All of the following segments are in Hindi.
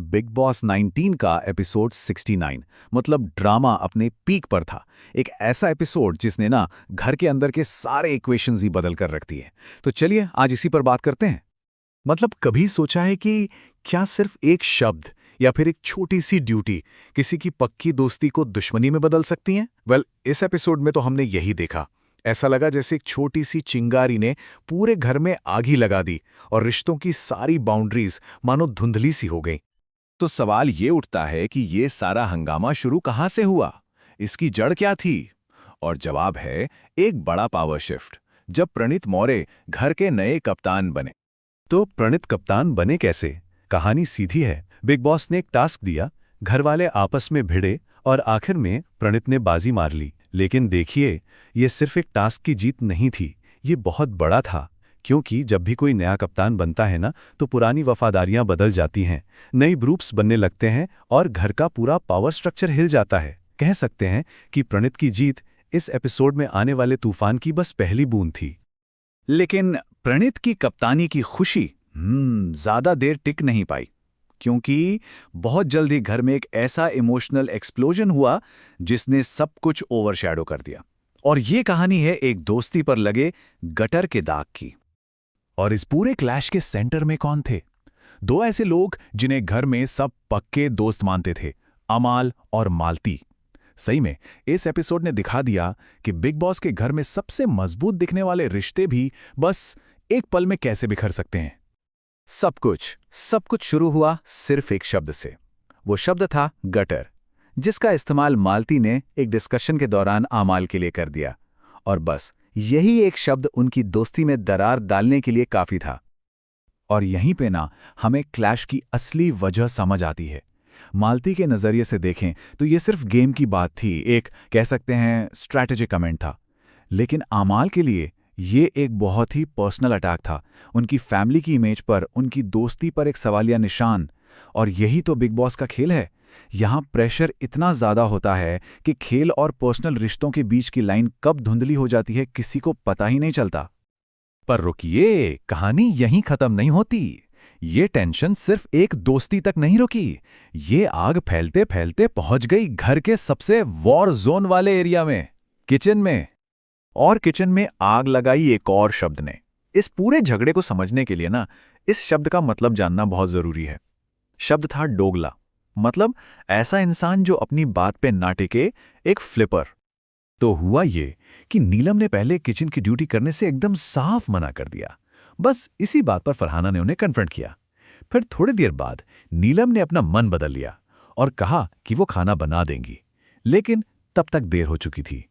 बिग बॉस 19 का एपिसोड 69 मतलब ड्रामा अपने पीक पर था। एक ऐसा एपिसोड जिसने ना घर के अंदर के सारे इक्वेशंस ही बदल कर रख दिए। तो चलिए आज इसी पर बात करते हैं। मतलब कभी सोचा है कि क्या सिर्फ एक शब्द या फिर एक छोटी सी ड्यूटी किसी की पक्की दोस्ती को दुश्मनी में बदल सकती है? इस एपिसोड में तो हमने यही देखा। ऐसा लगा जैसे एक छोटी सी चिंगारी ने पूरे घर में आग ही लगा दी और रिश्तों की सारी बाउंड्रीज मानो धुंधली सी हो गई। तो सवाल ये उठता है कि ये सारा हंगामा शुरू कहाँ से हुआ, इसकी जड़ क्या थी? और जवाब है एक बड़ा पावर शिफ्ट, जब प्रणीत मौर्य घर के नए कप्तान बने। तो प्रणीत कप्तान बने कैसे? कहानी सीधी है। बिग बॉस ने एक टास्क दिया, घर वाले आपस में भिड़े और आखिर में प्रणीत ने बाजी मार ली। लेकिन देखिए, ये सिर्फ एक टास्क की जीत नहीं थी, ये बहुत बड़ा था। क्योंकि जब भी कोई नया कप्तान बनता है ना, तो पुरानी वफादारियां बदल जाती हैं, नई ग्रुप्स बनने लगते हैं और घर का पूरा पावर स्ट्रक्चर हिल जाता है। कह सकते हैं कि प्रणीत की जीत इस एपिसोड में आने वाले तूफान की बस पहली बूंद थी। लेकिन प्रणीत की कप्तानी की खुशी ज्यादा देर टिक नहीं पाई, क्योंकि बहुत जल्द ही घर में एक ऐसा इमोशनल एक्सप्लोजन हुआ जिसने सब कुछ ओवरशैडो कर दिया। और ये कहानी है एक दोस्ती पर लगे गटर के दाग की। और इस पूरे क्लैश के सेंटर में कौन थे? दो ऐसे लोग जिन्हें घर में सब पक्के दोस्त मानते थे, अमाल और मालती। सही में इस एपिसोड ने दिखा दिया कि बिग बॉस के घर में सबसे मजबूत दिखने वाले रिश्ते भी बस एक पल में कैसे बिखर सकते हैं। सब कुछ शुरू हुआ सिर्फ एक शब्द से। वो शब्द था गटर, जिसका इस्तेमाल मालती ने एक डिस्कशन के दौरान अमाल के लिए कर दिया। और बस यही एक शब्द उनकी दोस्ती में दरार डालने के लिए काफी था। और यहीं पे ना हमें क्लैश की असली वजह समझ आती है। मालती के नजरिए से देखें तो ये सिर्फ गेम की बात थी, एक कह सकते हैं स्ट्रैटेजिक कमेंट था। लेकिन अमाल के लिए ये एक बहुत ही पर्सनल अटैक था, उनकी फैमिली की इमेज पर, उनकी दोस्ती पर एक सवालिया निशान। और यही तो बिग बॉस का खेल है। यहाँ प्रेशर इतना ज्यादा होता है कि खेल और पर्सनल रिश्तों के बीच की लाइन कब धुंधली हो जाती है किसी को पता ही नहीं चलता। पर रुकिए, कहानी यहीं खत्म नहीं होती। ये टेंशन सिर्फ एक दोस्ती तक नहीं रुकी, ये आग फैलते फैलते पहुंच गई घर के सबसे वॉर जोन वाले एरिया में, किचन में। और किचन में आग लगाई एक और शब्द ने। इस पूरे झगड़े को समझने के लिए ना इस शब्द का मतलब जानना बहुत जरूरी है। शब्द था डोगला, मतलब ऐसा इंसान जो अपनी बात पे ना टिके, एक फ्लिपर। तो हुआ ये कि नीलम ने पहले किचन की ड्यूटी करने से एकदम साफ मना कर दिया। बस इसी बात पर फरहाना ने उन्हें कन्फ्रंट किया। फिर थोड़ी देर बाद नीलम ने अपना मन बदल लिया और कहा कि वो खाना बना देंगी। लेकिन तब तक देर हो चुकी थी।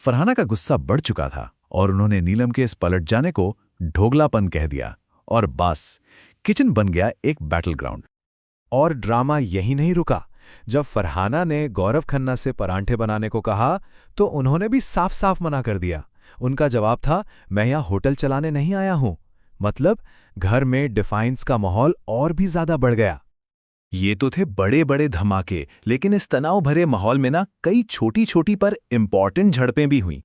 फरहाना का गुस्सा बढ़ चुका था और उन्होंने नीलम के इस पलट जाने को ढोगलापन कह दिया। और बस किचन बन गया एक बैटल ग्राउंड। और ड्रामा यही नहीं रुका। जब फरहाना ने गौरव खन्ना से परांठे बनाने को कहा तो उन्होंने भी साफ साफ मना कर दिया। उनका जवाब था, मैं यहां होटल चलाने नहीं आया हूं। मतलब घर में डिफाइंस का माहौल और भी ज्यादा बढ़ गया। ये तो थे बड़े बड़े धमाके, लेकिन इस तनाव भरे माहौल में ना कई छोटी छोटी पर इंपॉर्टेंट झड़पें भी हुईं।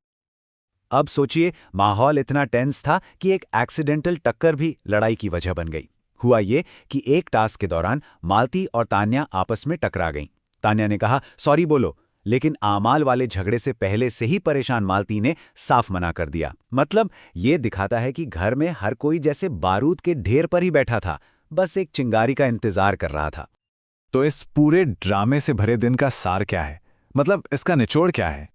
अब सोचिए, माहौल इतना टेंस था कि एक एक्सीडेंटल टक्कर भी लड़ाई की वजह बन गई। हुआ ये कि एक टास्क के दौरान मालती और तान्या आपस में टकरा गईं। तान्या ने कहा सॉरी बोलो, लेकिन आमाल वाले झगड़े से पहले से ही परेशान मालती ने साफ मना कर दिया। मतलब ये दिखाता है कि घर में हर कोई जैसे बारूद के ढेर पर ही बैठा था, बस एक चिंगारी का इंतजार कर रहा था। तो इस पूरे ड्रामे से भरे दिन का सार क्या है? मतलब इसका निचोड़ क्या है?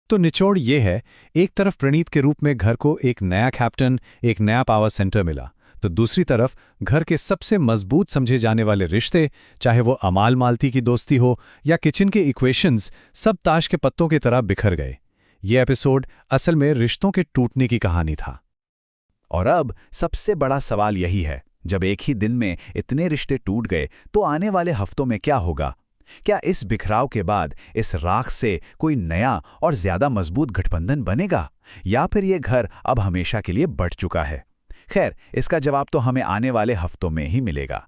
तो निचोड़ ये है, एक तरफ प्रणीत के रूप में घर को एक नया कैप्टन, एक नया पावर सेंटर मिला, तो दूसरी तरफ घर के सबसे मजबूत समझे जाने वाले रिश्ते, चाहे वो अमाल मालती की दोस्ती हो या किचन के इक्वेशंस, सब ताश के पत्तों की तरह बिखर गए। ये एपिसोड असल में रिश्तों के टूटने की कहानी था। और अब सबसे बड़ा सवाल यही है, जब एक ही दिन में इतने रिश्ते टूट गए तो आने वाले हफ्तों में क्या होगा? क्या इस बिखराव के बाद इस राख से कोई नया और ज्यादा मजबूत गठबंधन बनेगा, या फिर ये घर अब हमेशा के लिए बंट चुका है? खैर, इसका जवाब तो हमें आने वाले हफ्तों में ही मिलेगा।